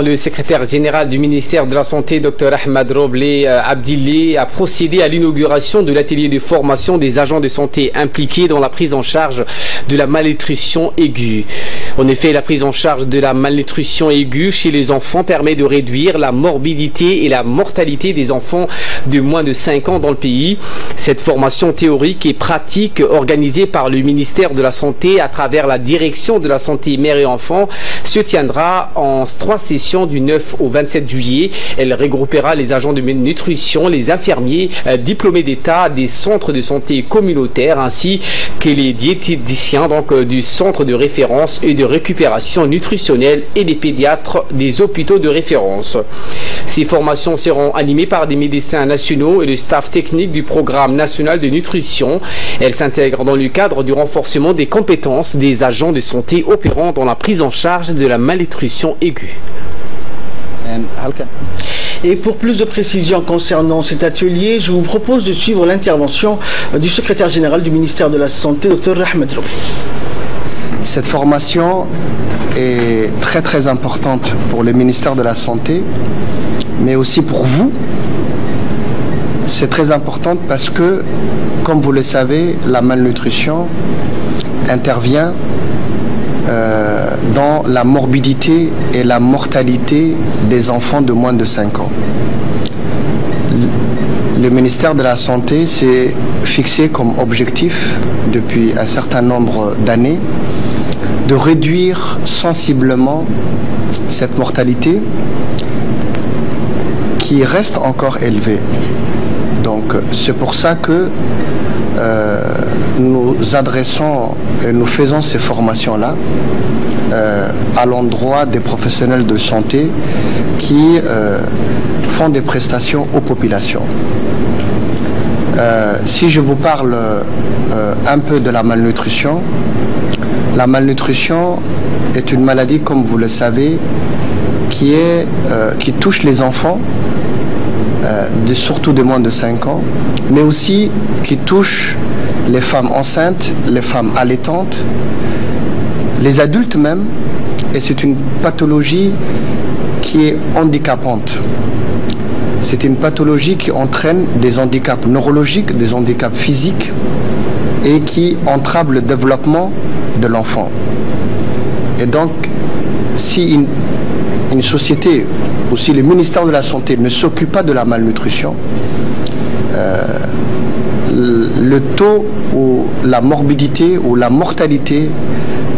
Le secrétaire général du ministère de la Santé, Dr Ahmad Roblé Abdilli, a procédé à l'inauguration de l'atelier de formation des agents de santé impliqués dans la prise en charge de la malnutrition aiguë. En effet, la prise en charge de la malnutrition aiguë chez les enfants permet de réduire la morbidité et la mortalité des enfants de moins de 5 ans dans le pays. Cette formation théorique et pratique organisée par le ministère de la Santé à travers la direction de la santé mère et enfant se tiendra en 3 sessions du 9 au 27 juillet. Elle regroupera les agents de nutrition, les infirmiers diplômés d'État des centres de santé communautaires ainsi que les diététiciens du centre de référence et de récupération nutritionnelle et des pédiatres des hôpitaux de référence. Ces formations seront animées par des médecins nationaux et le staff technique du programme national de nutrition. Elles s'intègrent dans le cadre du renforcement des compétences des agents de santé opérant dans la prise en charge de la malnutrition aiguë. Et pour plus de précisions concernant cet atelier, je vous propose de suivre l'intervention du secrétaire général du ministère de la Santé, Dr Ahmad Roblé. Cette formation est très importante pour le ministère de la Santé, mais aussi pour vous. C'est très important parce que, comme vous le savez, la malnutrition intervient dans la morbidité et la mortalité des enfants de moins de 5 ans. Le ministère de la Santé s'est fixé comme objectif depuis un certain nombre d'années de réduire sensiblement cette mortalité qui reste encore élevée. Donc c'est pour ça que nous adressons et nous faisons ces formations-là à l'endroit des professionnels de santé qui font des prestations aux populations. Si je vous parle un peu de la malnutrition est une maladie, comme vous le savez, qui touche les enfants, surtout de moins de 5 ans, mais aussi qui touche les femmes enceintes, les femmes allaitantes, les adultes même, et c'est une pathologie qui est handicapante. C'est une pathologie qui entraîne des handicaps neurologiques, des handicaps physiques et qui entrave le développement de l'enfant. Et donc, si une société ou si le ministère de la Santé ne s'occupe pas de la malnutrition, le taux ou la morbidité ou la mortalité,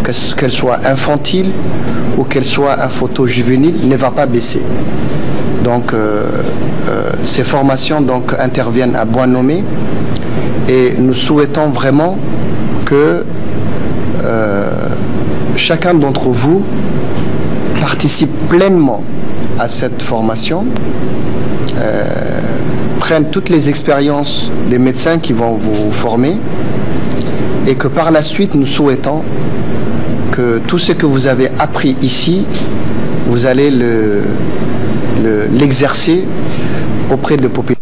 qu'elle soit infantile ou qu'elle soit infanto-juvénile, ne va pas baisser. Donc ces formations interviennent à point nommé et nous souhaitons vraiment que chacun d'entre vous participe pleinement à cette formation, prennent toutes les expériences des médecins qui vont vous former et que par la suite nous souhaitons que tout ce que vous avez appris ici, vous allez l'exercer auprès de populations.